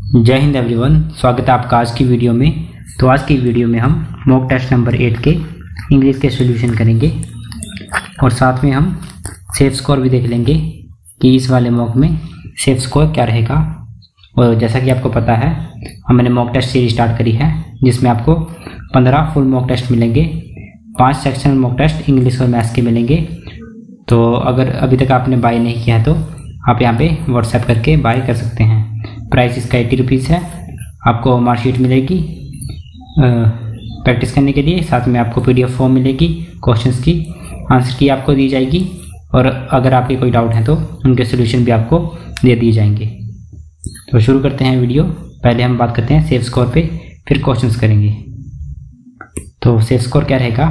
जय हिंद एवरीवन, स्वागत है आपका आज की वीडियो में। तो आज की वीडियो में हम मॉक टेस्ट नंबर 8 के इंग्लिश के सॉल्यूशन करेंगे और साथ में हम सेफ स्कोर भी देख लेंगे कि इस वाले मॉक में सेफ स्कोर क्या रहेगा। और जैसा कि आपको पता है, हमने मॉक टेस्ट सीरीज स्टार्ट करी है जिसमें आपको 15 फुल मॉक टेस्ट मिलेंगे, 5 सेक्शनल मॉक टेस्ट इंग्लिश और मैथ्स के मिलेंगे। तो अगर अभी तक आपने बाय नहीं किया है तो आप यहाँ पे व्हाट्सएप करके बाय कर सकते हैं। प्राइस इसका 80 रुपीज़ है। आपको मार्कशीट मिलेगी प्रैक्टिस करने के लिए, साथ में आपको PDF फॉर्म मिलेगी, क्वेश्चंस की आंसर की आपको दी जाएगी और अगर आपके कोई डाउट है तो उनके सोल्यूशन भी आपको दे दिए जाएंगे। तो शुरू करते हैं वीडियो। पहले हम बात करते हैं सेफ स्कोर पे, फिर क्वेश्चंस करेंगे। तो सेफ स्कोर क्या रहेगा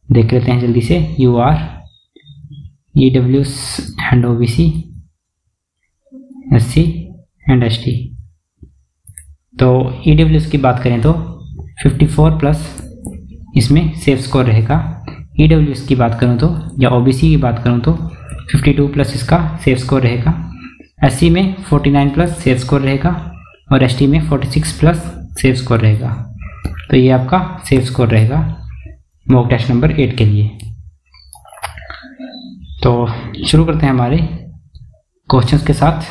देख लेते हैं जल्दी से। UR, EWS and OBC, SC and ST। तो EWS की बात करें तो 54 प्लस इसमें सेफ स्कोर रहेगा। EWS की बात करूं तो या OBC की बात करूं तो 52 प्लस इसका सेफ स्कोर रहेगा। SC में 49 प्लस सेफ स्कोर रहेगा और ST में 46 प्लस सेफ स्कोर रहेगा। तो ये आपका सेफ स्कोर रहेगा मॉक टेस्ट नंबर 8 के लिए। तो शुरू करते हैं हमारे क्वेश्चंस के साथ।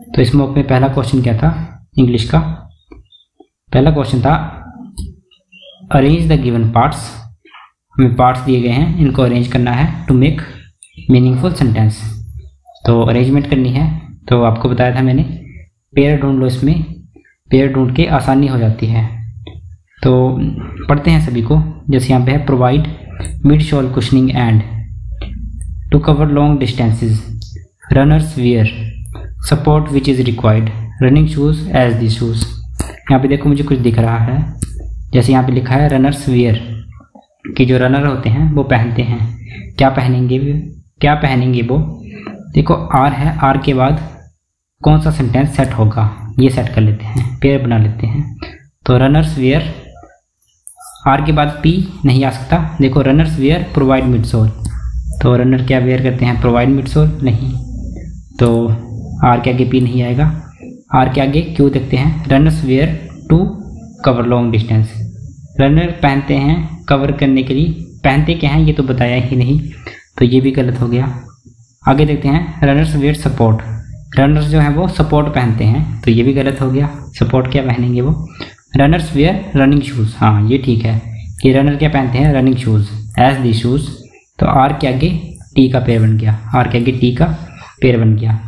तो इस मॉक में पहला क्वेश्चन क्या था इंग्लिश का? पहला क्वेश्चन था अरेंज द गिवन पार्ट्स। हमें पार्ट्स दिए गए हैं, इनको अरेंज करना है टू मेक मीनिंगफुल सेंटेंस। तो अरेंजमेंट करनी है। तो आपको बताया था मैंने, पेयर ढूंढ लो। इसमें पेयर ढूंढ के आसानी हो जाती है। तो पढ़ते हैं सभी को। जैसे यहाँ पे है provide mid sole cushioning and to cover long distances, runners wear support which is required, running shoes as the shoes. यहाँ पे देखो मुझे कुछ दिख रहा है। जैसे यहाँ पे लिखा है रनर्स वियर, कि जो रनर होते हैं वो पहनते हैं। क्या पहनेंगे वो? देखो R है, R के बाद कौन सा सेंटेंस सेट होगा ये सेट कर लेते हैं, पेयर बना लेते हैं। तो रनर्स वियर, R के बाद P नहीं आ सकता। देखो runners wear provide mid sole, तो रनर क्या वेयर करते हैं? प्रोवाइड मिड सोल नहीं। तो R के आगे P नहीं आएगा। R के आगे Q देखते हैं, runners wear to cover long distance. Runner पहनते हैं कवर करने के लिए। पहनते क्या हैं ये तो बताया ही नहीं, तो ये भी गलत हो गया। आगे देखते हैं रनर्स वेयर सपोर्ट। रनर्स जो हैं वो सपोर्ट पहनते हैं, तो ये भी गलत हो गया। सपोर्ट क्या पहनेंगे वो? Runners wear running shoes. हाँ ये ठीक है कि रनर क्या पहनते हैं? Running shoes as the shoes. तो R के आगे T का पेयर बन गया। R के आगे T का पेयर बन गया।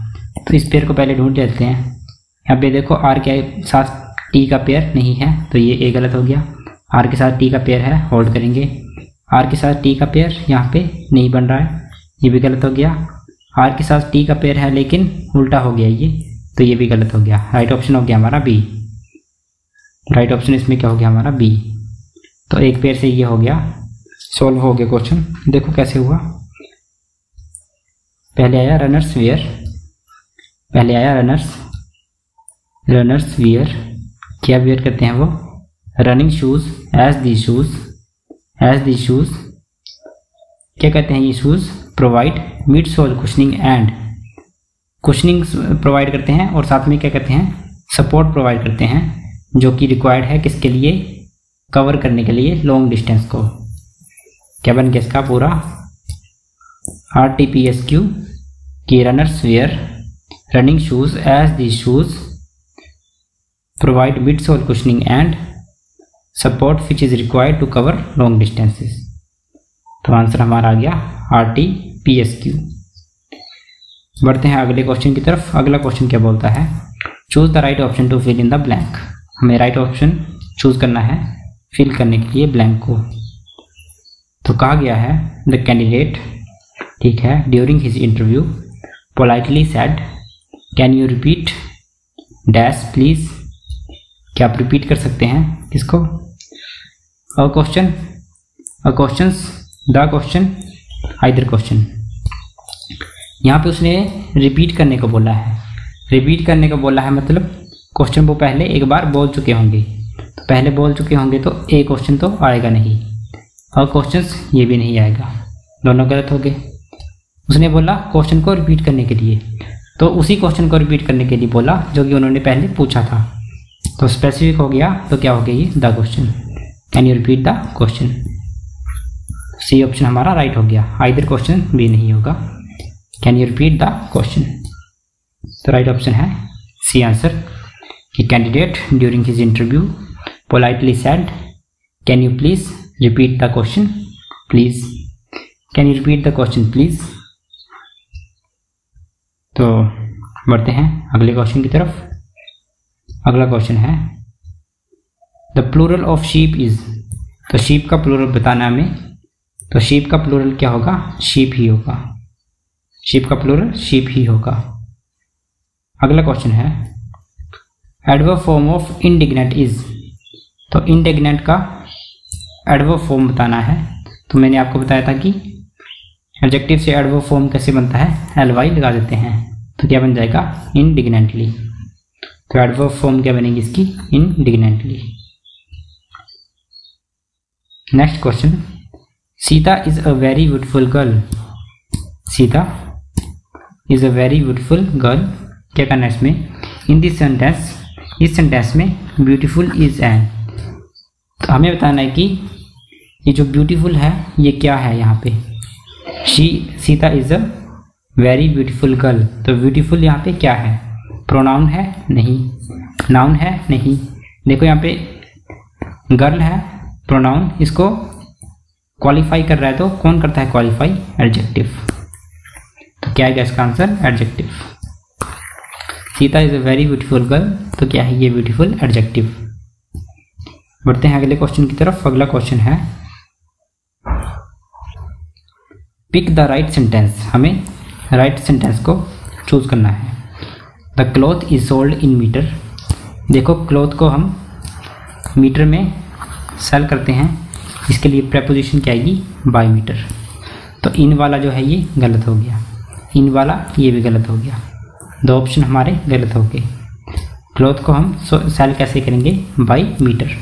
तो इस पेयर को पहले ढूंढ लेते हैं। यहाँ पे देखो R के साथ T का पेयर नहीं है, तो ये A गलत हो गया। R के साथ T का पेयर है, होल्ड करेंगे। R के साथ T का पेयर यहाँ पे नहीं बन रहा है, ये भी गलत हो गया। R के साथ T का पेयर है लेकिन उल्टा हो गया ये, तो ये भी गलत हो गया। राइट ऑप्शन हो गया हमारा B। राइट ऑप्शन इसमें क्या हो गया हमारा? B। तो एक पेयर से ये हो गया, सॉल्व हो गया क्वेश्चन। देखो कैसे हुआ। पहले आया रनर्स वियर, पहले आया रनर्स वियर। क्या वियर करते हैं वो? Running shoes as the shoes. क्या कहते हैं ये shoes? Provide mid sole cushioning and, cushioning provide करते हैं और साथ में क्या कहते हैं? सपोर्ट प्रोवाइड करते हैं, जो कि रिक्वायर्ड है किसके लिए? कवर करने के लिए लॉन्ग डिस्टेंस को। क्या बन गया इसका पूरा? RTPSQ की runners wear running shoes as the shoes provide mid sole cushioning and support which is required to cover long distances. तो आंसर हमारा आ गया RTPSQ। बढ़ते हैं अगले क्वेश्चन की तरफ। अगला क्वेश्चन क्या बोलता है? Choose the right option to fill in the blank. हमें राइट ऑप्शन चूज़ करना है फिल करने के लिए ब्लैंक को। तो कहा गया है द कैंडिडेट, ठीक है, during his interview politely said can you repeat dash please. क्या आप रिपीट कर सकते हैं किसको? The question either question. यहाँ पे उसने रिपीट करने को बोला है। रिपीट करने को बोला है मतलब क्वेश्चन वो पहले एक बार बोल चुके होंगे, तो पहले बोल चुके होंगे तो एक क्वेश्चन तो आएगा नहीं और क्वेश्चंस ये भी नहीं आएगा, दोनों गलत हो गए। उसने बोला क्वेश्चन को रिपीट करने के लिए, तो उसी क्वेश्चन को रिपीट करने के लिए बोला जो कि उन्होंने पहले पूछा था। तो स्पेसिफिक हो गया तो क्या हो गया ये the question, can you repeat the question. C option हमारा राइट हो गया, आइदर क्वेश्चन भी नहीं होगा, can you repeat the question. तो राइट ऑप्शन है सी आंसर कि candidate during his interview politely said can you please repeat the question please, can you repeat the question please. तो बढ़ते हैं अगले क्वेश्चन की तरफ। अगला क्वेश्चन है the plural of sheep is, तो शीप का प्लूरल बताना हमें, तो शीप का प्लूरल क्या होगा, शीप ही होगा, शीप का प्लूरल शीप ही होगा। अगला क्वेश्चन है adverb form of indignant is, तो इंडिग्नेंट का एडवर्ब फॉर्म बताना है। तो मैंने आपको बताया था कि एडजेक्टिव से एडवर्ब फॉर्म कैसे बनता है, एलवाई लगा देते हैं, तो क्या बन जाएगा इंडिग्नेंटली। तो एडवर्ब फॉर्म क्या बनेगी इसकी, indignantly. Next question Sita is a very beautiful girl, Sita is a very beautiful girl, क्या करना है इसमें, इन दिस सेंटेंस, इस सेंटेंस में ब्यूटीफुल इज एन, तो हमें बताना है कि ये जो ब्यूटीफुल है ये क्या है यहाँ पे, Sita is a very beautiful girl, तो ब्यूटीफुल यहाँ पे क्या है, प्रोनाउन है नहीं, नाउन है नहीं, देखो यहाँ पे गर्ल है प्रोनाउन, इसको क्वालिफाई कर रहा है, तो कौन करता है क्वालिफाई, एडजेक्टिव। तो क्या है इसका answer, adjective. Sita is a very beautiful girl, तो क्या है ये ब्यूटीफुल एडजेक्टिव। बढ़ते हैं अगले क्वेश्चन की तरफ। अगला क्वेश्चन है पिक द राइट सेंटेंस, हमें राइट सेंटेंस को चूज करना है। The cloth is sold in metre, देखो क्लॉथ को हम मीटर में सेल करते हैं, इसके लिए प्रेपोजिशन क्या आएगी, बाय मीटर। तो इन वाला जो है ये गलत हो गया, इन वाला ये भी गलत हो गया, दो ऑप्शन हमारे गलत हो गए। क्लॉथ को हम सेल कैसे करेंगे, बाय मीटर।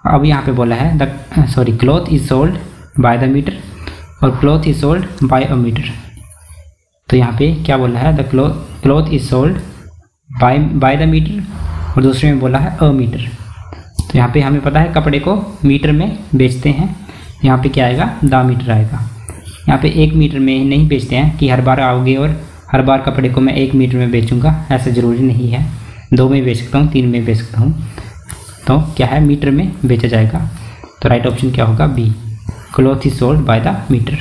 अब यहाँ पे बोला है cloth is sold by the metre और cloth is sold by a metre, तो यहाँ पे क्या बोला है, the cloth is sold by the metre और दूसरे में बोला है अ मीटर। तो यहाँ पे हमें पता है कपड़े को मीटर में बेचते हैं, यहाँ पे क्या आएगा, द मीटर आएगा। यहाँ पे 1 मीटर में नहीं बेचते हैं कि हर बार आओगे और हर बार कपड़े को मैं 1 मीटर में बेचूंगा, ऐसा ज़रूरी नहीं है, 2 में बेच सकता हूँ, 3 में बेच सकता हूँ, तो क्या है मीटर में बेचा जाएगा। तो राइट ऑप्शन क्या होगा, B, cloth is sold by the metre,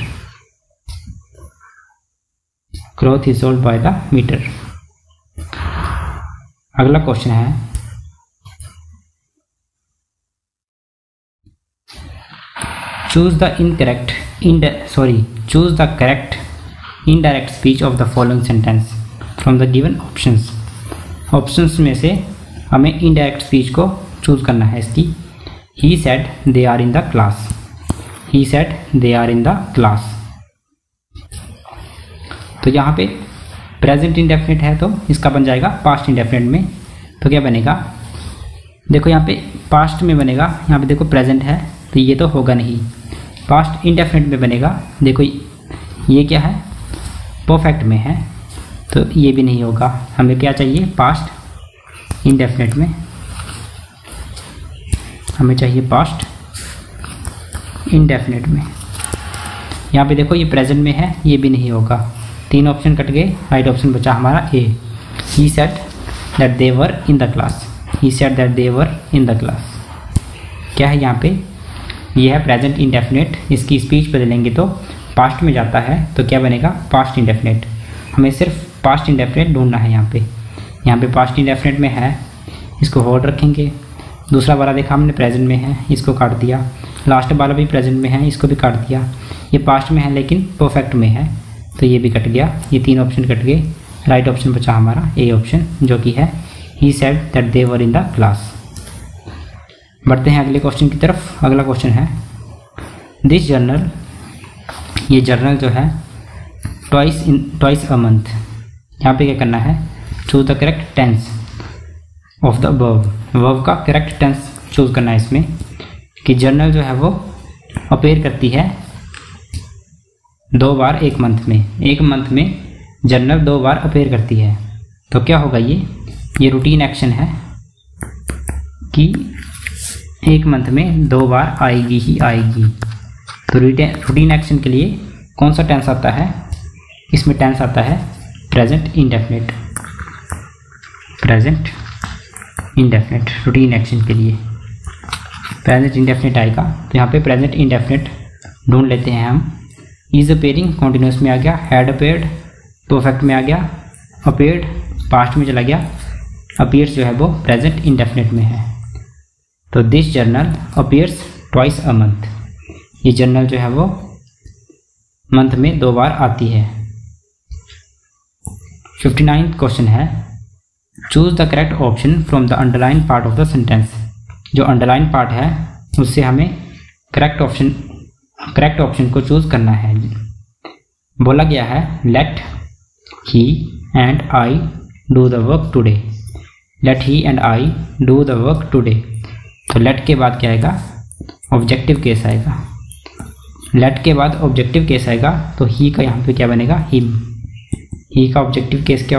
cloth is sold by the metre. अगला क्वेश्चन है choose the correct indirect speech of the following sentence from the given options. Options में से हमें इनडायरेक्ट स्पीच को choose करना है इसकी। He said they are in the class, he said they are in the class. तो यहाँ पे प्रेजेंट इंडेफिनिट है तो इसका बन जाएगा पास्ट इंडेफिनिट में, तो क्या बनेगा, देखो यहाँ पे पास्ट में बनेगा, यहाँ पे देखो प्रेजेंट है तो ये तो होगा नहीं, पास्ट इंडेफिनिट में बनेगा, देखो ये क्या है, परफेक्ट में है तो ये भी नहीं होगा, हमें क्या चाहिए, पास्ट इंडेफिनिट में, हमें चाहिए पास्ट इंडेफिनिट में। यहाँ पे देखो ये प्रेजेंट में है, ये भी नहीं होगा, 3 ऑप्शन कट गए, राइट ऑप्शन बचा हमारा A, he said that they were in the class, he said that they were in the class. क्या है यहाँ पे, ये है प्रेजेंट इंडेफिनिट, इसकी स्पीच बदलेंगे तो पास्ट में जाता है, तो क्या बनेगा, पास्ट इंडेफिनिट। हमें सिर्फ पास्ट इंडेफिनिट ढूंढना है यहाँ पे पास्ट इंडेफिनिट में है, इसको होल्ड रखेंगे। दूसरा वाला देखा हमने प्रेजेंट में है, इसको काट दिया, लास्ट वाला भी प्रेजेंट में है, इसको भी काट दिया, ये पास्ट में है लेकिन परफेक्ट में है तो ये भी कट गया, ये 3 ऑप्शन कट गए, राइट ऑप्शन बचा हमारा ए ऑप्शन जो कि है ही said that they were in the class. बढ़ते हैं अगले क्वेश्चन की तरफ। अगला क्वेश्चन है दिस जर्नल, ये जर्नल जो है ट्वाइस अ मंथ, यहाँ पे क्या करना है, choose the correct tense of the verb का करेक्ट टेंस चूज करना है इसमें, कि जर्नल जो है वो अपीयर करती है 2 बार एक मंथ में जर्नल 2 बार अपीयर करती है, तो क्या होगा ये रूटीन एक्शन है कि एक मंथ में 2 बार आएगी ही आएगी। तो रूटीन एक्शन के लिए कौन सा टेंस आता है, इसमें टेंस आता है present indefinite. Present indefinite routine action के लिए प्रेजेंट इंडेफिनिट आएगा। तो यहाँ पे प्रेजेंट इंडेफिनिट ढूंढ लेते हैं हम। इज अपेयरिंग कॉन्टिन्यूस में आ गया, हैड अपेयर्ड परफेक्ट में आ गया, अपेयर्ड पास्ट में चला गया, अपीयर्स जो है वो प्रेजेंट इंडेफिनिट में है। तो this journal appears twice a month, ये जर्नल जो है वो मंथ में 2 बार आती है। 59 क्वेश्चन है, choose the correct option from the underline part of the sentence. जो अंडरलाइन पार्ट है उससे हमें करेक्ट ऑप्शन को चूज करना है। बोला गया है let he and I do the work today. Let he and I do the work today. तो लेट के बाद क्या आएगा, ऑब्जेक्टिव केस आएगा। लेट के बाद ऑब्जेक्टिव केस आएगा तो ही का यहाँ पे क्या बनेगा, हिम। ही का ऑब्जेक्टिव केस क्या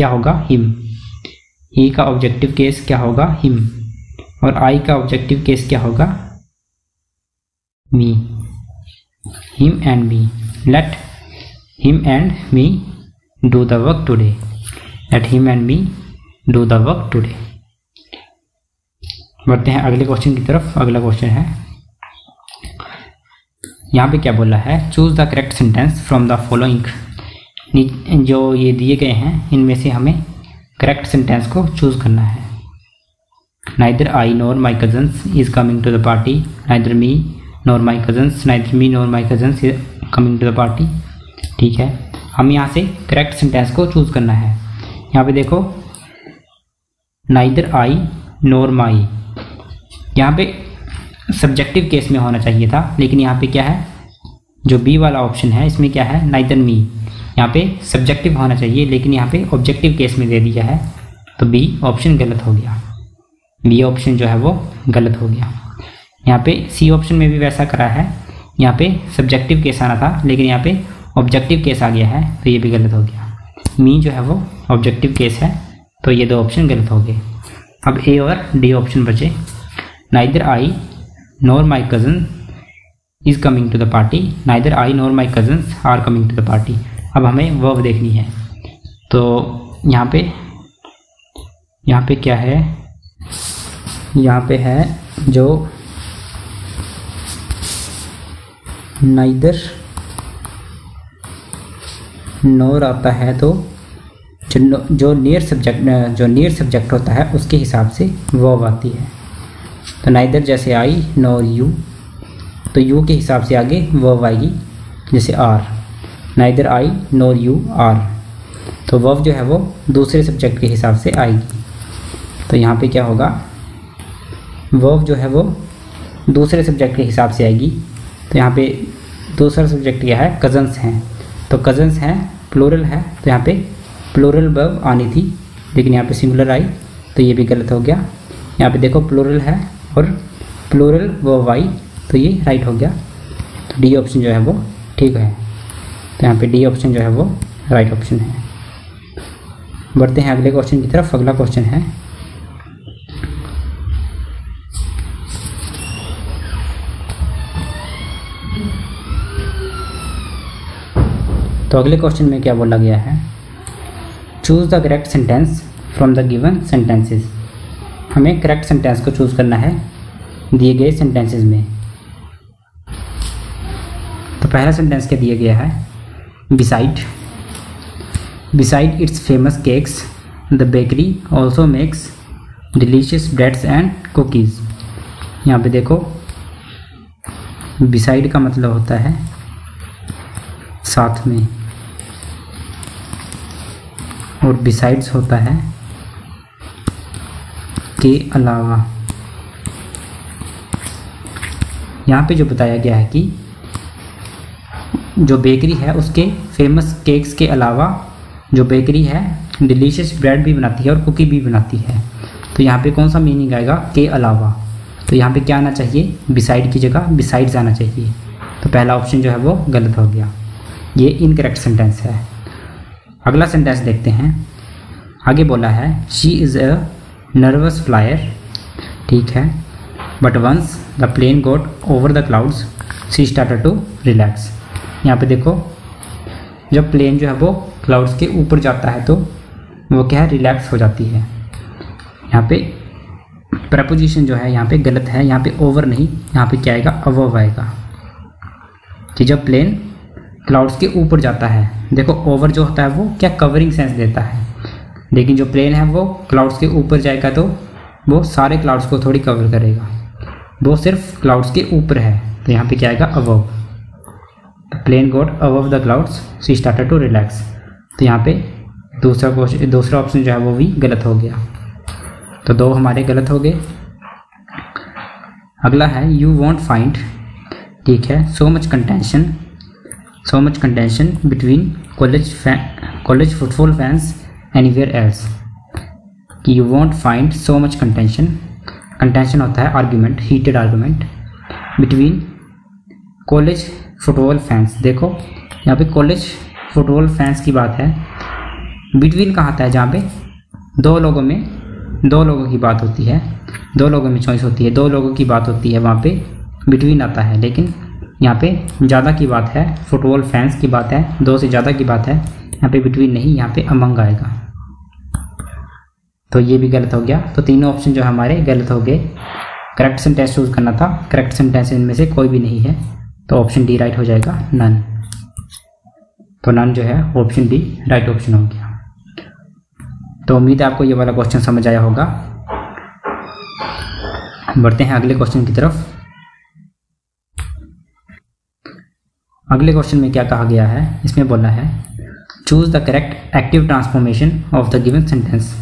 होगा हिम। ही का ऑब्जेक्टिव केस क्या होगा, हिम। और आई का ऑब्जेक्टिव केस क्या होगा, me. Him and me. Let him and me do the work today. Let him and me do the work today. बढ़ते हैं अगले क्वेश्चन की तरफ। अगला क्वेश्चन है, यहाँ पे क्या बोला है, choose the correct sentence from the following. जो ये दिए गए हैं इनमें से हमें करेक्ट सेंटेंस को चूज करना है। Neither I nor my cousins is coming to the party. Neither me nor my cousins, neither me nor my cousins is coming to the party. ठीक है, हम यहाँ से करेक्ट सेंटेंस को चूज करना है। यहाँ पे देखो नाइदर आई नोर माई, यहाँ पे सब्जेक्टिव केस में होना चाहिए था, लेकिन यहाँ पे क्या है, जो बी वाला ऑप्शन है इसमें क्या है, नाइदर मी। यहाँ पे सब्जेक्टिव होना चाहिए लेकिन यहाँ पे ऑब्जेक्टिव केस में दे दिया है, तो बी ऑप्शन गलत हो गया। बी ऑप्शन जो है वो गलत हो गया। यहाँ पे सी ऑप्शन में भी वैसा करा है, यहाँ पे सब्जेक्टिव केस आना था लेकिन यहाँ पे ऑब्जेक्टिव केस आ गया है, तो ये भी गलत हो गया। मी जो है वो ऑब्जेक्टिव केस है, तो ये 2 ऑप्शन गलत हो गए। अब ए और डी ऑप्शन बचे। Neither I nor my cousin is coming to the party. Neither I nor my cousins are coming to the party. अब हमें वर्ब देखनी है, तो यहाँ पे क्या है, यहाँ पे है जो नाइदर नोर आता है, तो जो नियर सब्जेक्ट होता है उसके हिसाब से वर्ब आती है। तो नाइदर जैसे आई नोर यू, तो यू के हिसाब से आगे वर्ब आएगी, जैसे are. Neither I nor you are, तो वर्ब जो है वो दूसरे सब्जेक्ट के हिसाब से आएगी। तो यहाँ पे क्या होगा, वर्ब जो है वो दूसरे सब्जेक्ट के हिसाब से आएगी। तो यहाँ पे दूसरा सब्जेक्ट क्या है, कज़न्स हैं। तो कज़न्स हैं प्लूरल है, तो यहाँ पे प्लूरल वर्ब आनी थी लेकिन यहाँ पे सिंगुलर आई, तो ये भी गलत हो गया। यहाँ पे देखो प्लूरल है और प्लूरल वर्ब आई, तो ये राइट हो गया। तो डी ऑप्शन जो है वो ठीक है। तो यहाँ पे डी ऑप्शन जो है वो राइट ऑप्शन है। बढ़ते हैं अगले क्वेश्चन की तरफ। अगला क्वेश्चन है, तो अगले क्वेश्चन में क्या बोला गया है, choose the correct sentence from the given sentences. हमें करेक्ट सेंटेंस को चूज करना है दिए गए सेंटेंसेस में। तो पहला सेंटेंस क्या दिया गया है, beside it's famous cakes the bakery also makes delicious breads and cookies. यहाँ पे देखो बिसाइड का मतलब होता है साथ में, और बिसाइड्स होता है के अलावा। यहाँ पे जो बताया गया है कि जो बेकरी है उसके फेमस केक्स के अलावा जो बेकरी है डिलीशियस ब्रेड भी बनाती है और कुकी भी बनाती है। तो यहाँ पे कौन सा मीनिंग आएगा, के अलावा। तो यहाँ पे क्या आना चाहिए, बिसाइड की जगह बिसाइड्स आना चाहिए। तो पहला ऑप्शन जो है वो गलत हो गया, ये इनकरेक्ट सेंटेंस है। अगला सेंटेंस देखते हैं। आगे बोला है she is a nervous flyer, ठीक है, but once the plane got over the clouds she started to relax. यहाँ पे देखो जब प्लेन जो है वो क्लाउड्स के ऊपर जाता है तो वो क्या है, रिलैक्स हो जाती है। यहाँ पे प्रपोजिशन जो है यहाँ पे गलत है, यहाँ पे ओवर नहीं, यहाँ पे क्या आएगा, अबव आएगा, कि जब प्लेन क्लाउड्स के ऊपर जाता है। देखो ओवर जो होता है वो क्या कवरिंग सेंस देता है, लेकिन जो प्लेन है वो क्लाउड्स के ऊपर जाएगा तो वो सारे क्लाउड्स को थोड़ी कवर करेगा, वो सिर्फ क्लाउड्स के ऊपर है, तो यहाँ पे क्या आएगा, above. Plane got above the clouds she started to relax. तो यहाँ पे दूसरा ऑप्शन जो है वो भी गलत हो गया, तो 2 हमारे गलत हो गए। अगला है यू वॉन्ट फाइंड, ठीक है, so much contention between college football fans anywhere else, कि you won't find so much contention होता है argument, heated argument, between college football fans. देखो यहाँ पे कॉलेज फुटबॉल फैंस की बात है, बिटवीन कहाँ आता है, जहाँ पे 2 लोगों की बात होती है, 2 लोगों में चॉइस होती है, 2 लोगों की बात होती है, वहाँ पे बिटवीन आता है। लेकिन यहाँ पे ज़्यादा की बात है, फुटबॉल फैंस की बात है, 2 से ज़्यादा की बात है, यहाँ पे बिटवीन नहीं, यहाँ पे अमंग आएगा, तो ये भी गलत हो गया। तो तीनों ऑप्शन जो हमारे गलत हो गए। करेक्ट सेंटेंस चूज करना था, करेक्ट सेंटेंस इनमें से कोई भी नहीं है, तो ऑप्शन डी राइट हो जाएगा, नन। तो नन जो है ऑप्शन डी राइट ऑप्शन हो गया। तो उम्मीद है आपको ये वाला क्वेश्चन समझ आया होगा। बढ़ते हैं अगले क्वेश्चन की तरफ। अगले क्वेश्चन में क्या कहा गया है, इसमें बोला है choose the correct active transformation of the given sentence.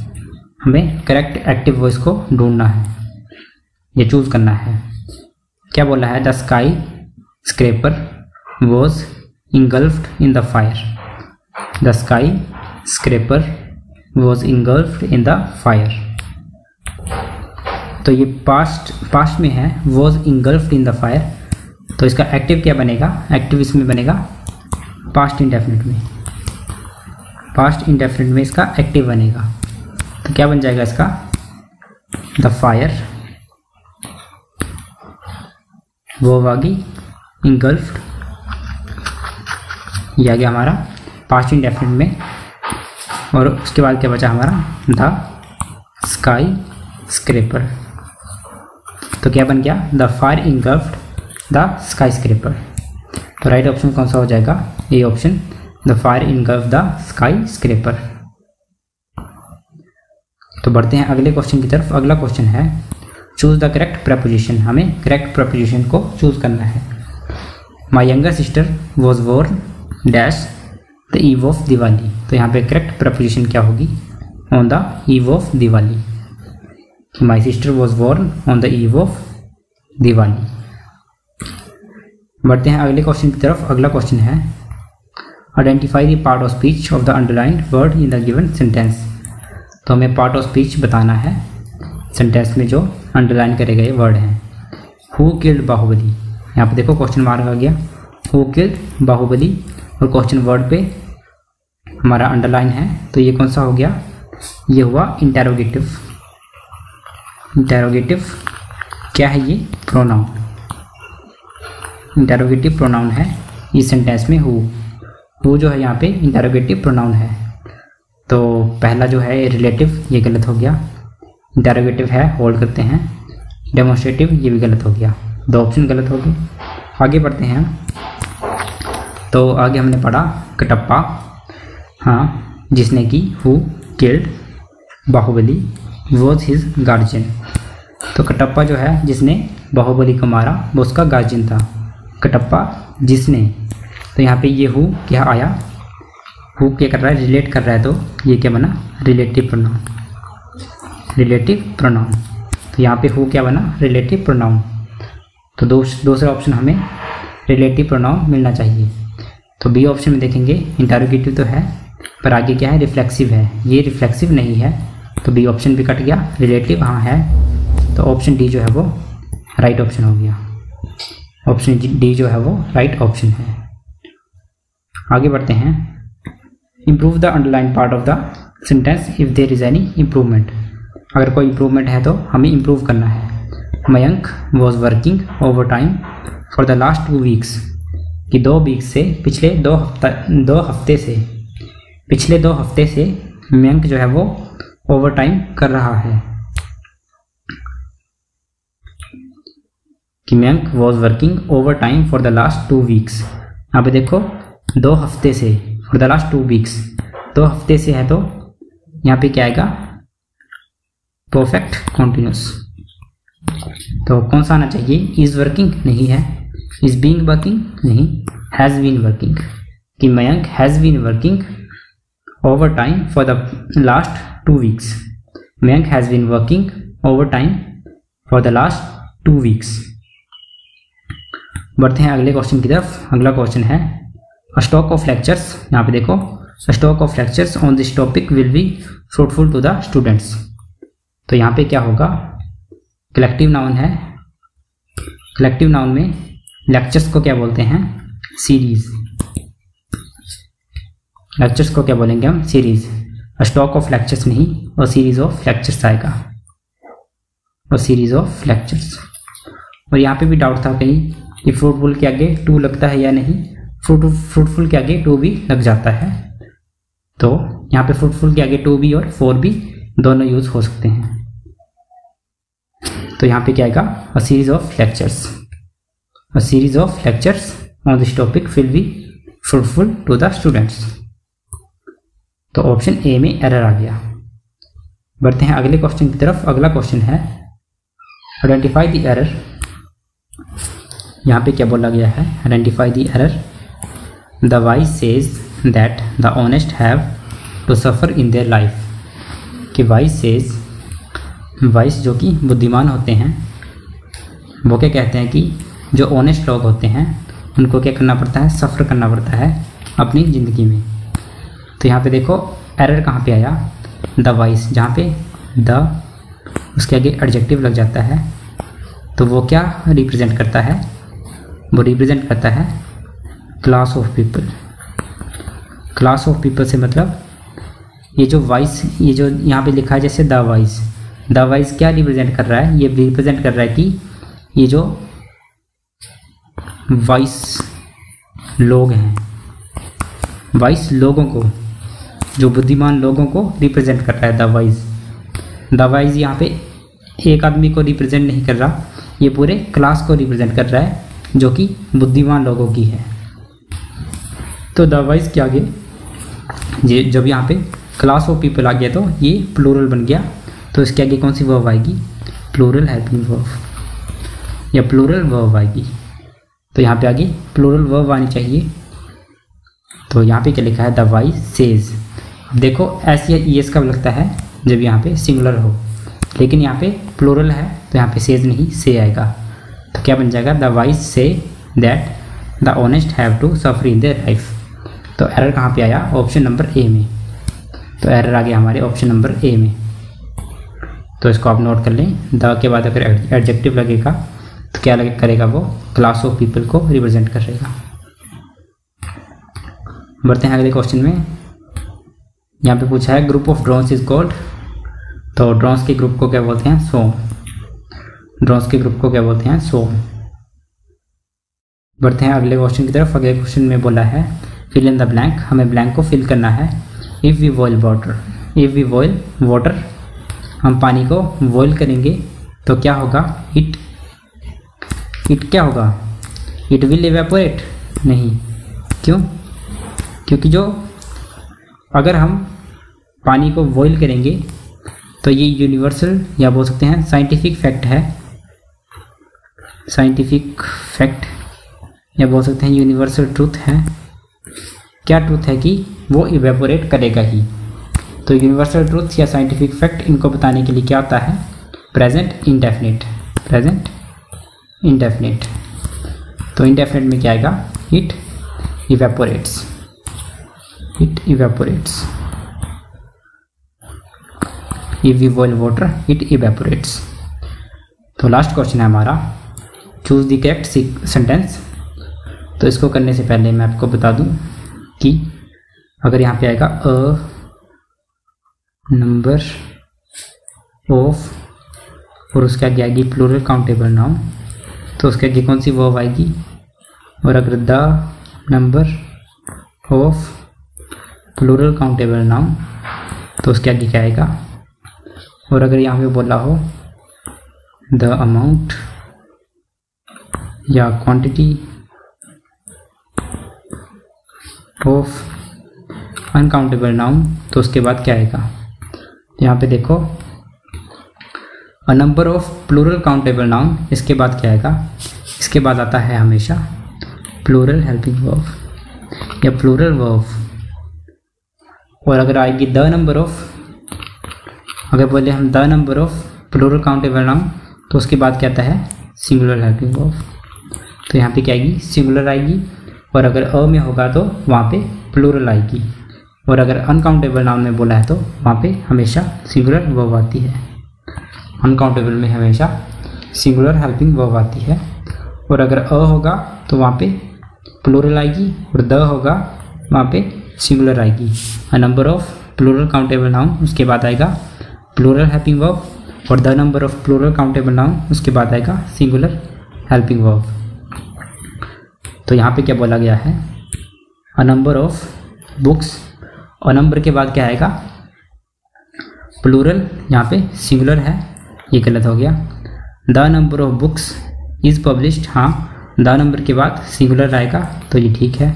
हमें करेक्ट एक्टिव वॉइस को ढूंढना है, ये चूज करना है। क्या बोला है, the skyscraper was engulfed in the fire. The skyscraper was engulfed in the fire. तो ये पास्ट में है, was engulfed in the fire, तो इसका एक्टिव क्या बनेगा, एक्टिव इसमें बनेगा पास्ट इंडेफिनिट में, पास्ट इंडेफिनिट में इसका एक्टिव बनेगा। तो क्या बन जाएगा इसका, द फायर वो वागी इंगल्फ्ड, ये आ गया हमारा पास्ट इंडेफिनिट में, और उसके बाद क्या बचा हमारा, द स्काई स्क्रैपर। तो क्या बन गया, the fire engulfed the skyscraper. तो राइट ऑप्शन कौन सा हो जाएगा, A option, the fire engulfed the skyscraper. तो बढ़ते हैं अगले क्वेश्चन की तरफ। अगला क्वेश्चन है चूज द करेक्ट प्रपोजिशन। हमें करेक्ट प्रपोजिशन को चूज करना है। My younger sister was born dash the eve of Diwali. तो यहाँ पे करेक्ट प्रपोजिशन क्या होगी, on the eve of Diwali, कि my sister was born on the eve of Diwali. बढ़ते हैं अगले क्वेश्चन की तरफ। अगला क्वेश्चन है identify the part of speech of the underlined word in the given sentence. तो हमें पार्ट ऑफ स्पीच बताना है सेंटेंस में जो अंडरलाइन करे गए वर्ड हैं। हु किल्ड बाहुबली, यहाँ पे देखो क्वेश्चन मार्क आ गया, हु किल्ड बाहुबली, और क्वेश्चन वर्ड पे हमारा अंडरलाइन है, तो ये कौन सा हो गया, ये हुआ इंटेरोगेटिव। इंटेरोगेटिव क्या है, ये प्रोनाउन, इंटेरोगेटिव प्रोनाउन है इस सेंटेंस में। हु जो है यहाँ पे इंटेरोगेटिव प्रोनाउन है, तो पहला जो है रिलेटिव, ये गलत हो गया। इंटेरोगेटिव है, होल्ड करते हैं। डेमोन्स्ट्रेटिव, ये भी गलत हो गया, 2 ऑप्शन गलत हो गए। आगे बढ़ते हैं। तो आगे हमने पढ़ा कटप्पा, हाँ, जिसने कि who killed Baahubali was his guardian. तो कटप्पा जो है जिसने बाहुबली को मारा वो उसका गार्जियन था। कटप्पा जिसने, तो यहाँ पे ये हु क्या आया, हु क्या कर रहा है, रिलेट कर रहा है, तो ये क्या बना, रिलेटिव प्रोनाउन। रिलेटिव प्रोनाउन, तो यहाँ पे हु क्या बना, रिलेटिव प्रोनाउन। तो दूसरा ऑप्शन हमें रिलेटिव प्रोनाउन मिलना चाहिए। तो बी ऑप्शन में देखेंगे इंटेरोगेटिव तो है, पर आगे क्या है, रिफ्लेक्सिव है, ये रिफ्लेक्सिव नहीं है, तो बी ऑप्शन भी कट गया। रिलेटिव हाँ है, तो ऑप्शन डी जो है वो राइट ऑप्शन हो गया। ऑप्शन डी जो है वो राइट ऑप्शन है। आगे बढ़ते हैं। Improve the underline part of the sentence if there is any improvement. अगर कोई इम्प्रूवमेंट है तो हमें इम्प्रूव करना है। Mayank was working over time for the last 2 weeks, कि 2 वीक से पिछले 2 हफ्ते से मयंक जो है वो ओवर टाइम कर रहा है। कि Mayank was working over time for the last 2 weeks. यहाँ पे देखो 2 हफ्ते से, फॉर द लास्ट 2 वीक्स, 2 हफ्ते से है तो यहाँ पे क्या आएगा, परफेक्ट कॉन्टिन्यूस। तो कौन सा आना चाहिए, इज वर्किंग नहीं है, इज बीइंग वर्किंग नहीं, हैज बीन वर्किंग। कि Mayank has been working over time for the last 2 weeks. Mayank has been working over time for the last 2 weeks. बढ़ते हैं अगले क्वेश्चन की तरफ। अगला क्वेश्चन है स्टॉक ऑफ लेक्चर्स। यहाँ पे देखो stock of lectures on this topic will be fruitful to the students. तो यहाँ पे क्या होगा, कलेक्टिव नाउन है। कलेक्टिव नाउन में लेक्चर्स को क्या बोलते हैं, सीरीज। लेक्चर्स को क्या बोलेंगे हम, सीरीज। स्टॉक ऑफ लेक्चर्स नहीं, और सीरीज ऑफ लेक्चर्स आएगा, और सीरीज ऑफ लेक्चर्स। और यहाँ पे भी डाउट था कहीं कि फ्रूटफुल के आगे टू लगता है या नहीं। फ्रूटफुल के आगे टू भी लग जाता है, तो यहाँ पे फ्रूटफुल के आगे टू भी और फोर भी दोनों यूज हो सकते हैं। तो यहाँ पे क्या आएगा, a series of lectures. A series of lectures on this topic will be fruitful to the students. तो ऑप्शन ए में एरर आ गया। बढ़ते हैं अगले क्वेश्चन की तरफ। अगला क्वेश्चन है आइडेंटिफाई द एरर। यहाँ पे क्या बोला गया है, identify the error. The wise says that the honest have to suffer in their life. कि वाइज सेज, वाइज जो कि बुद्धिमान होते हैं, वो क्या कहते हैं कि जो ऑनेस्ट लोग होते हैं उनको क्या करना पड़ता है, सफ़र करना पड़ता है अपनी ज़िंदगी में। तो यहाँ पे देखो एरर कहाँ पे आया, द वाइज, जहाँ पे द उसके आगे एडजेक्टिव लग जाता है, तो वो क्या रिप्रेजेंट करता है, वो रिप्रेजेंट करता है class of people. Class of people से मतलब ये जो वाइज, ये जो यहाँ पे लिखा है जैसे द वाइज, द वाइज क्या रिप्रेजेंट कर रहा है, ये रिप्रेजेंट कर रहा है कि ये जो वाइज लोग हैं, वाइज लोगों को, जो बुद्धिमान लोगों को रिप्रेजेंट कर रहा है द वाइज। द वाइज यहाँ पे एक आदमी को रिप्रेजेंट नहीं कर रहा, ये पूरे क्लास को रिप्रेजेंट कर रहा है जो कि बुद्धिमान लोगों की है। तो द वाइज के आगे ये जब यहाँ पे क्लास ऑफ पीपल आ गया तो ये प्लूरल बन गया, तो इसके आगे कौन सी वर्ब आएगी, प्लूरल हेल्पिंग वर्ब या प्लूरल वर्ब आएगी। तो यहाँ पे आगे प्लूरल वर्ब आनी चाहिए। तो यहाँ पे क्या लिखा है, द वाइज सेज। अब देखो ऐसे ईएस कब लगता है, जब यहाँ पे सिंगुलर हो, लेकिन यहाँ पे प्लूरल है तो यहाँ पे सेज नहीं से आएगा। तो क्या बन जाएगा, the wise say that the honest have to suffer in their life. तो एरर कहाँ पे आया, ऑप्शन नंबर ए में। तो एरर आ गया हमारे ऑप्शन नंबर ए में। तो इसको आप नोट कर लें, द के बाद अगर एडजेक्टिव लगेगा तो क्या करेगा, वो क्लास ऑफ पीपल को रिप्रेजेंट करेगा। बढ़ते हैं अगले क्वेश्चन में। यहाँ पे पूछा है group of drones is called. तो ड्रोन्स के ग्रुप को क्या बोलते हैं, स्वॉर्म। ड्रोन्स के ग्रुप को क्या बोलते हैं, स्वॉर्म। बढ़ते हैं अगले क्वेश्चन की तरफ। अगले क्वेश्चन में बोला है फिल इन द ब्लैंक। हमें ब्लैंक को फिल करना है। If we boil water, if we boil water, हम पानी को बॉयल करेंगे तो क्या होगा, इट क्या होगा, इट विल इवेपोरेट नहीं। क्यों, क्योंकि जो अगर हम पानी को बॉयल करेंगे तो ये यूनिवर्सल या बोल सकते हैं साइंटिफिक फैक्ट है, साइंटिफिक फैक्ट या बोल सकते हैं यूनिवर्सल ट्रूथ है। क्या ट्रूथ है कि वो इवेपोरेट करेगा ही। तो यूनिवर्सल ट्रूथ या साइंटिफिक फैक्ट, इनको बताने के लिए क्या होता है, प्रेजेंट इंडेफिनिट। Present indefinite. तो इंडेफिनिट में क्या आएगा, it evaporates. It evaporates. If we boil water it evaporates. तो लास्ट क्वेश्चन है हमारा, चूज द करेक्ट सेंटेंस। तो इसको करने से पहले मैं आपको बता दूं कि अगर यहाँ पे आएगा अ नंबर ऑफ और उसके आगे आएगी प्लूरल काउंटेबल नाउन, तो उसके आगे कौन सी वर्ब आएगी। और अगर the number of plural countable noun तो उसके आगे क्या आएगा। और अगर यहाँ पे बोला हो द अमाउंट या क्वांटिटी ऑफ अनकाउंटेबल नाउन तो उसके बाद क्या आएगा। यहाँ पे देखो a number of plural countable noun, इसके बाद क्या आएगा, इसके बाद आता है हमेशा प्लूरल हेल्पिंग वर्ब या प्लूरल वर्ब। और अगर आएगी द नंबर ऑफ, अगर बोले हम the number of plural countable noun तो उसके बाद क्या आता है सिंगुलर हेल्पिंग वर्ब, तो यहाँ पे क्या आएगी सिंगुलर आएगी। और अगर अ में होगा तो वहाँ पे प्लूरल आएगी। और अगर अनकाउंटेबल नाउन में बोला है तो वहाँ पे हमेशा सिंगुलर वर्ब आती है, अनकाउंटेबल में हमेशा सिंगुलर हेल्पिंग वर्ब आती है। और अगर अ होगा तो वहाँ पे प्लूरल आएगी और द होगा वहाँ पे सिंगुलर आएगी। A number of plural countable noun उसके बाद आएगा प्लूरल हेल्पिंग वर्ब, और the number of plural countable noun उसके बाद आएगा सिंगुलर हेल्पिंग वर्ब। तो यहाँ पे क्या बोला गया है, a number of books, a number के बाद क्या आएगा प्लूरल, यहाँ पे सिंगुलर है, ये गलत हो गया। The number of books is published, हाँ द नंबर के बाद सिंगुलर आएगा तो ये ठीक है।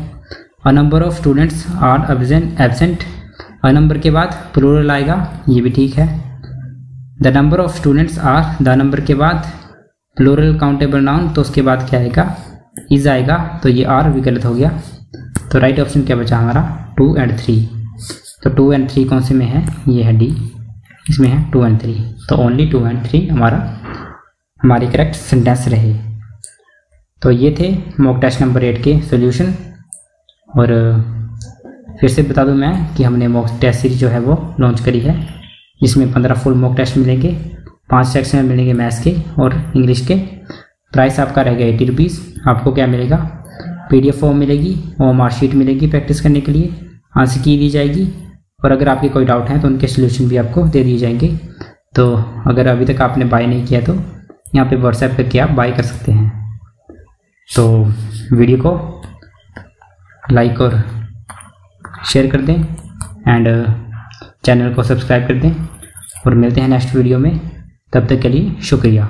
A number of students are absent, a number के बाद प्लूरल आएगा, ये भी ठीक है। The number of students are, the number के बाद प्लूरल काउंटेबल नाउन तो उसके बाद क्या आएगा इज आएगा, तो ये आर भी गलत हो गया। तो राइट ऑप्शन क्या बचा हमारा 2 और 3। तो 2 और 3 कौन से में है, ये है डी, इसमें है 2 और 3, तो ओनली 2 और 3 हमारी करेक्ट सेंटेंस रहे। तो ये थे मॉक टेस्ट नंबर 8 के सॉल्यूशन। और फिर से बता दूं मैं कि हमने मॉक टेस्ट सीरीज जो है वो लॉन्च करी है, जिसमें 15 फुल मॉक टेस्ट मिलेंगे, 5 सेक्शन मिलेंगे मैथ्स के और इंग्लिश के। प्राइस आपका रहेगा 80 रुपीज़। आपको क्या मिलेगा, PDF फॉर्म मिलेगी और मार्कशीट मिलेगी प्रैक्टिस करने के लिए, आंसर की दी जाएगी। और अगर आपके कोई डाउट है तो उनके सॉल्यूशन भी आपको दे दिए जाएंगे। तो अगर अभी तक आपने बाय नहीं किया तो यहाँ पे व्हाट्सएप करके आप बाय कर सकते हैं। तो वीडियो को लाइक और शेयर कर दें एंड चैनल को सब्सक्राइब कर दें, और मिलते हैं नेक्स्ट वीडियो में। तब तक के लिए शुक्रिया।